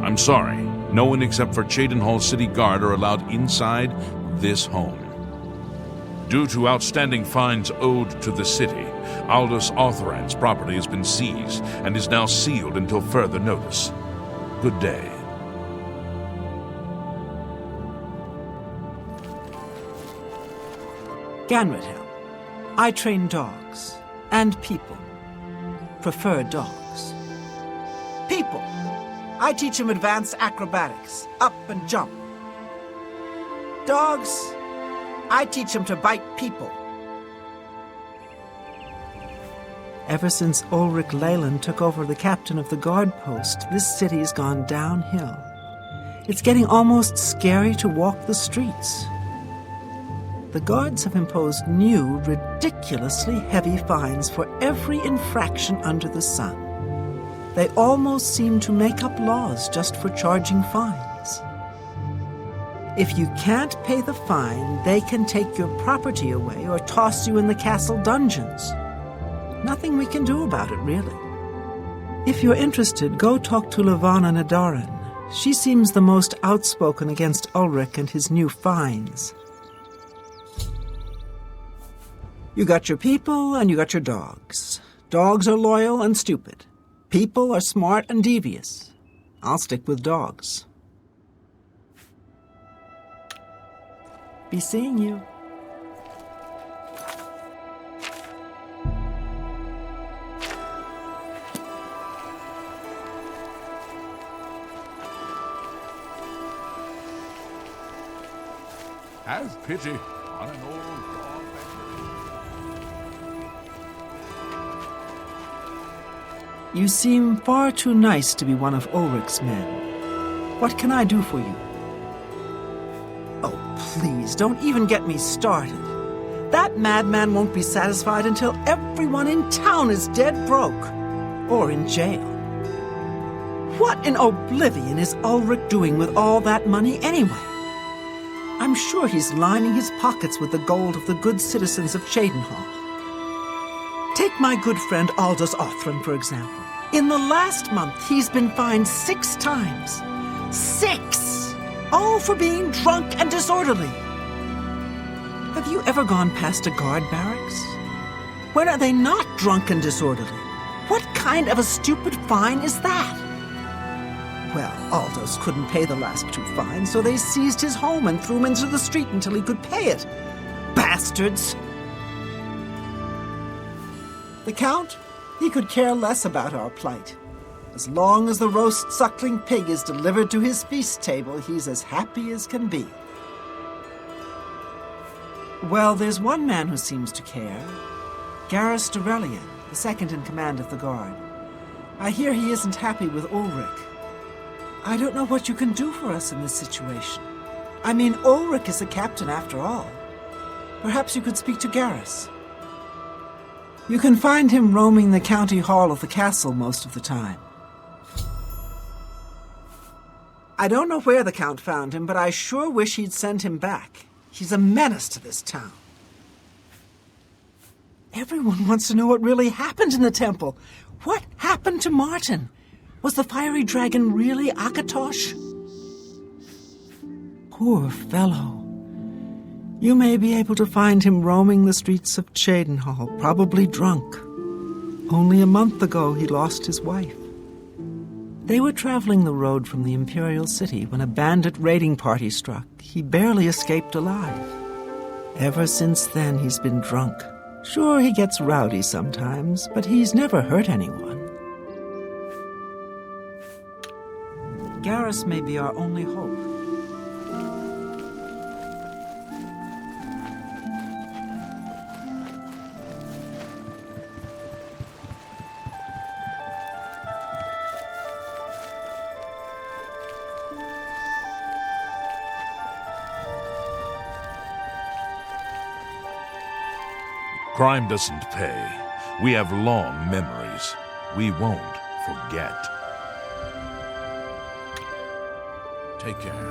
I'm sorry. No one except for Cheydinhall City Guard are allowed inside this home. Due to outstanding fines owed to the city, Aldous Arthurand's property has been seized and is now sealed until further notice. Good day. Ganradhelm. I train dogs and people. Prefer dogs. People. I teach them advanced acrobatics, up and jump. Dogs. I teach them to bite people. Ever since Ulrich Leyland took over the captain of the guard post, this city's gone downhill. It's getting almost scary to walk the streets. The guards have imposed new, ridiculously heavy fines for every infraction under the sun. They almost seem to make up laws just for charging fines. If you can't pay the fine, they can take your property away or toss you in the castle dungeons. Nothing we can do about it, really. If you're interested, go talk to Levana Nadarin. She seems the most outspoken against Ulrich and his new fines. You got your people and you got your dogs. Dogs are loyal and stupid. People are smart and devious. I'll stick with dogs. Be seeing you. Have pity on an old dog. You seem far too nice to be one of Ulrich's men. What can I do for you? Oh, please, don't even get me started. That madman won't be satisfied until everyone in town is dead broke. Or in jail. What in Oblivion is Ulrich doing with all that money anyway? I'm sure he's lining his pockets with the gold of the good citizens of Cheydinhall. Take my good friend Aldous Arthurand, for example. In the last month, he's been fined 6 times. 6! All for being drunk and disorderly. Have you ever gone past a guard barracks? When are they not drunk and disorderly? What kind of a stupid fine is that? Well, Aldous couldn't pay the last 2 fines, so they seized his home and threw him into the street until he could pay it. Bastards! The Count? He could care less about our plight. As long as the roast suckling pig is delivered to his feast table, he's as happy as can be. Well, there's one man who seems to care. Garrus Dorelian, the second in command of the guard. I hear he isn't happy with Ulrich. I don't know what you can do for us in this situation. I mean, Ulrich is the captain after all. Perhaps you could speak to Garrus. You can find him roaming the county hall of the castle most of the time. I don't know where the Count found him, but I sure wish he'd send him back. He's a menace to this town. Everyone wants to know what really happened in the temple. What happened to Martin? Was the fiery dragon really Akatosh? Poor fellow. You may be able to find him roaming the streets of Cheydinhall, probably drunk. Only a month ago he lost his wife. They were traveling the road from the Imperial City when a bandit raiding party struck. He barely escaped alive. Ever since then he's been drunk. Sure, he gets rowdy sometimes, but he's never hurt anyone. Garrus may be our only hope. Crime doesn't pay. We have long memories. We won't forget. Take care.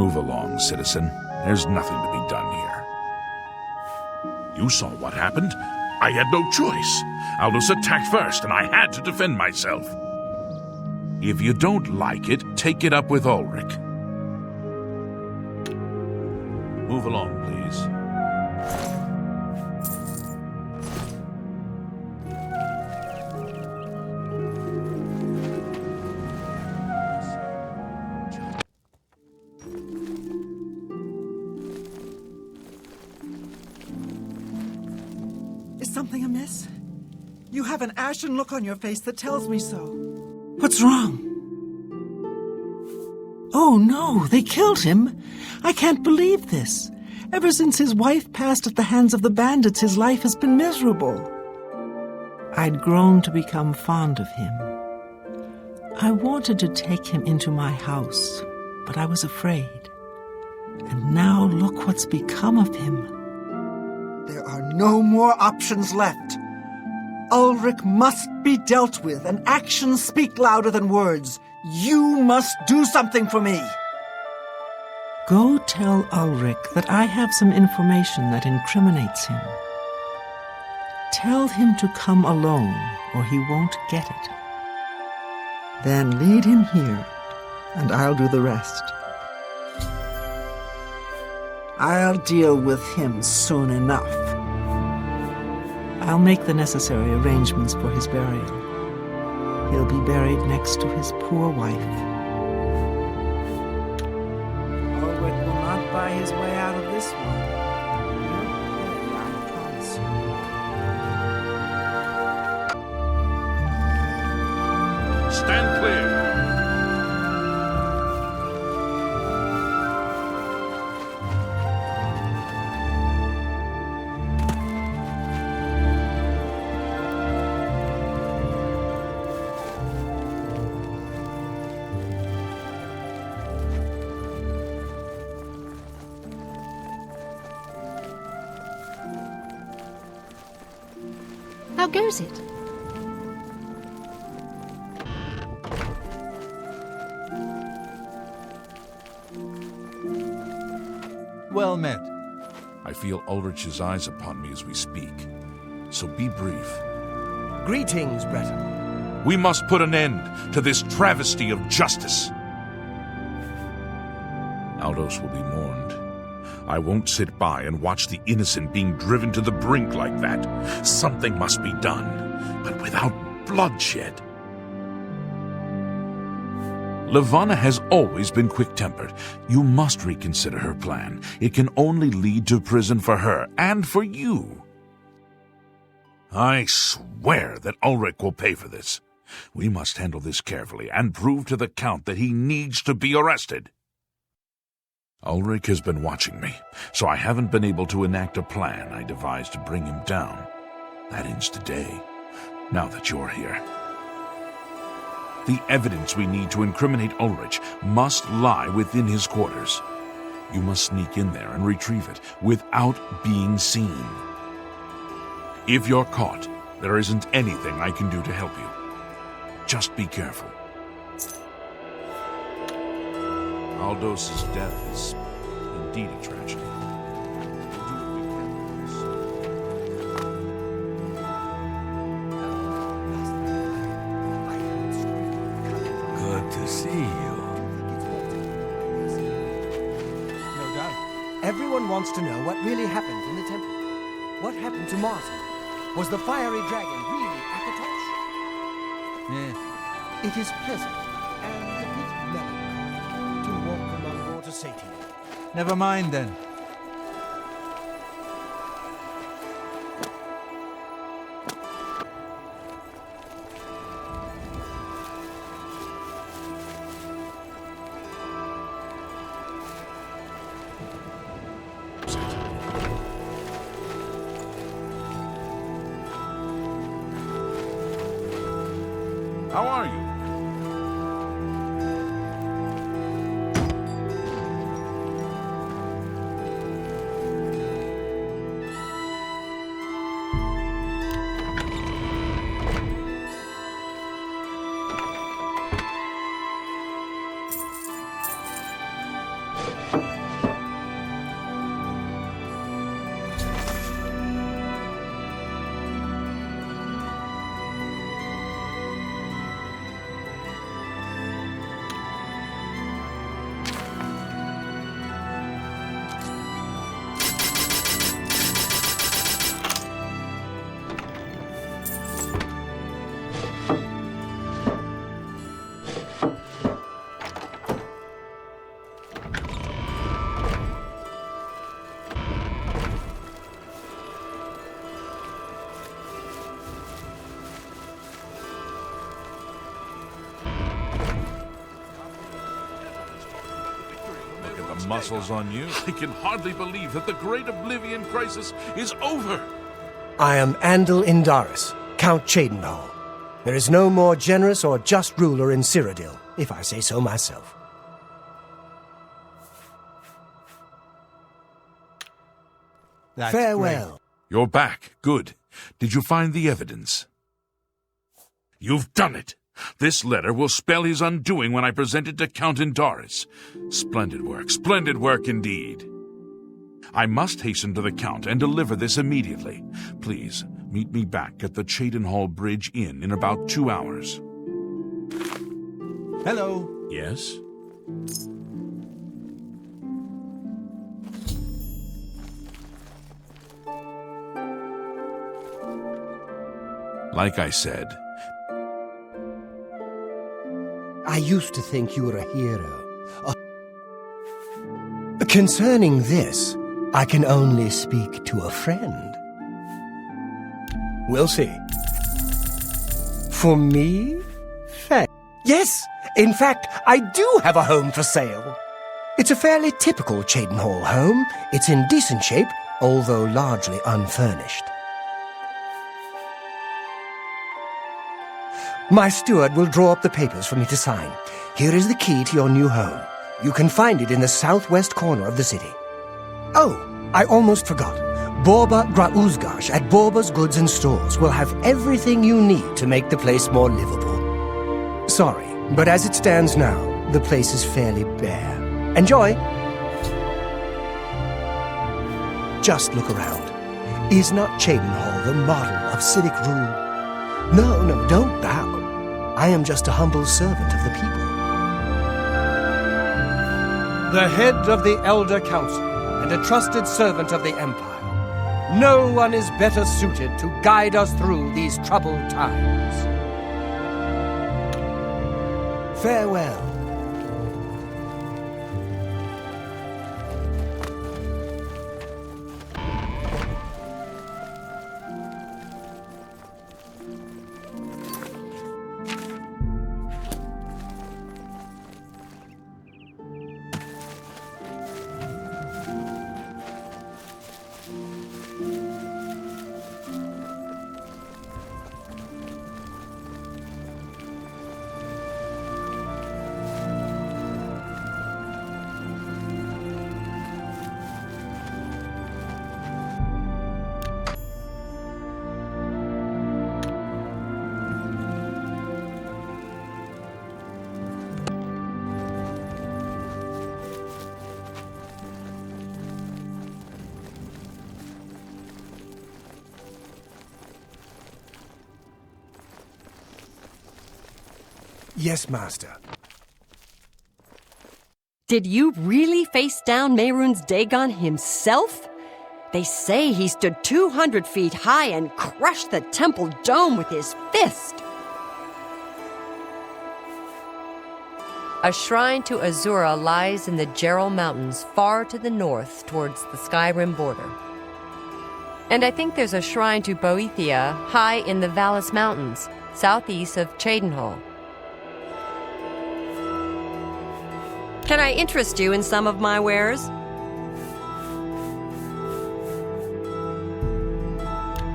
Move along, citizen. There's nothing to be done here. You saw what happened. I had no choice. Aldous attacked first, and I had to defend myself. If you don't like it, take it up with Ulrich. Move along, please. Is something amiss? You have an ashen look on your face that tells me so. What's wrong? Oh no, they killed him. I can't believe this. Ever since his wife passed at the hands of the bandits, his life has been miserable. I'd grown to become fond of him. I wanted to take him into my house, but I was afraid. And now look what's become of him. There are no more options left. Ulrich must be dealt with, and actions speak louder than words. You must do something for me. Go tell Ulrich that I have some information that incriminates him. Tell him to come alone, or he won't get it. Then lead him here, and I'll do the rest. I'll deal with him soon enough. I'll make the necessary arrangements for his burial. He'll be buried next to his poor wife. Ulrich will not buy his way out of this one. I promise you. Stand clear. How goes it? Well met. I feel Ulrich's eyes upon me as we speak. So be brief. Greetings, Breton. We must put an end to this travesty of justice. Aldous will be mourned. I won't sit by and watch the innocent being driven to the brink like that. Something must be done, but without bloodshed. Levana has always been quick-tempered. You must reconsider her plan. It can only lead to prison for her and for you. I swear that Ulrich will pay for this. We must handle this carefully and prove to the Count that he needs to be arrested. Ulrich has been watching me, so I haven't been able to enact a plan I devised to bring him down. That ends today, now that you're here. The evidence we need to incriminate Ulrich must lie within his quarters. You must sneak in there and retrieve it without being seen. If you're caught, there isn't anything I can do to help you. Just be careful. Aldous' death is indeed a tragedy. Good to see you. No doubt. Everyone wants to know what really happened in the temple. What happened to Martin? Was the fiery dragon really Akatosh? Yes. It is pleasant and a bit melancholy to walk among water satyrs. Never mind then. How are you? muscles on you. I can hardly believe that the great Oblivion crisis is over. I am Andal Indaris, Count Cheydinhal. There is no more generous or just ruler in Cyrodiil, if I say so myself. That's Farewell. great. You're back. Good. Did you find the evidence? You've done it. This letter will spell his undoing when I present it to Count Indaris. Splendid work indeed. I must hasten to the Count and deliver this immediately. Please, meet me back at the Cheydinhal Bridge Inn in about 2 hours. Hello. Yes? Like I said, I used to think you were a hero. Concerning this, I can only speak to a friend. We'll see. For me? Yes, in fact, I do have a home for sale. It's a fairly typical Cheydinhal home. It's in decent shape, although largely unfurnished. My steward will draw up the papers for me to sign. Here is the key to your new home. You can find it in the southwest corner of the city. Oh, I almost forgot. Borba Grauzgash at Borba's Goods and Stores will have everything you need to make the place more livable. Sorry, but as it stands now, the place is fairly bare. Enjoy! Just look around. Is not Cheydinhal the model of civic rule? No, don't bow. I am just a humble servant of the people. The head of the Elder Council and a trusted servant of the Empire. No one is better suited to guide us through these troubled times. Farewell. Yes, Master. Did you really face down Mehrunes Dagon himself? They say he stood 200 feet high and crushed the temple dome with his fist. A shrine to Azura lies in the Gerald Mountains far to the north towards the Skyrim border. And I think there's a shrine to Boethia high in the Vallis Mountains, southeast of Cheydinhal. Can I interest you in some of my wares?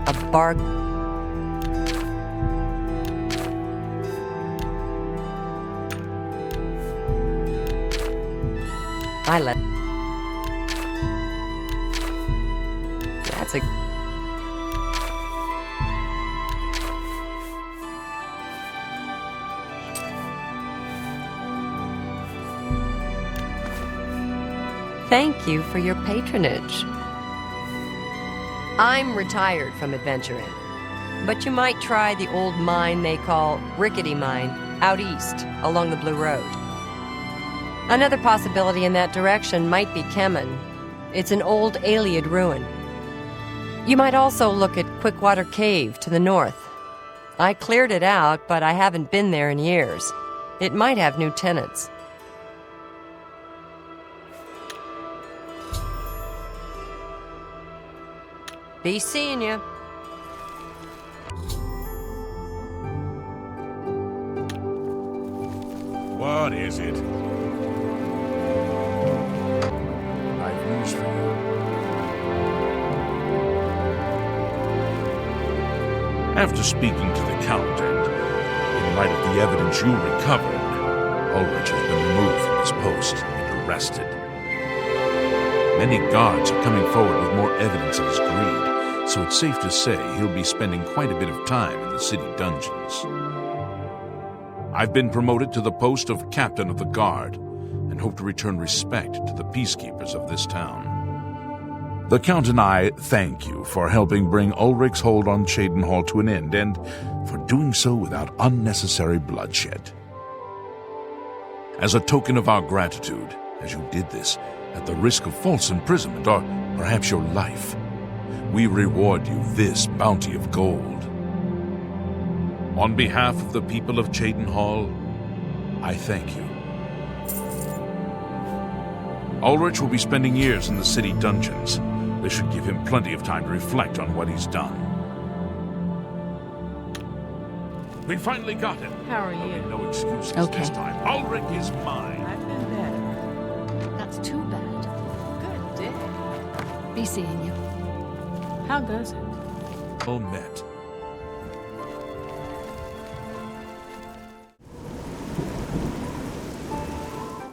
A bargain. That's a... Thank you for your patronage. I'm retired from adventuring, but you might try the old mine they call Rickety Mine out east along the Blue Road. Another possibility in that direction might be Kemen. It's an old Ayleid ruin. You might also look at Quickwater Cave to the north. I cleared it out, but I haven't been there in years. It might have new tenants. Be seeing you. what is it? After speaking to the Count and in light of the evidence you recovered, Ulrich has been removed from his post and arrested. Many guards are coming forward with more evidence of his greed, so it's safe to say he'll be spending quite a bit of time in the city dungeons. I've been promoted to the post of Captain of the Guard and hope to return respect to the peacekeepers of this town. The Count and I thank you for helping bring Ulrich's hold on Cheydinhall to an end and for doing so without unnecessary bloodshed. As a token of our gratitude, as you did this at the risk of false imprisonment or perhaps your life, we reward you this bounty of gold. On behalf of the people of Cheydinhall, I thank you. Ulrich will be spending years in the city dungeons. This should give him plenty of time to reflect on what he's done. We finally got him. How are There'll you? be no excuses Okay. this time. Ulrich is mine. I've been better. That's too bad. Good day. Be seeing you. How goes it? Well met.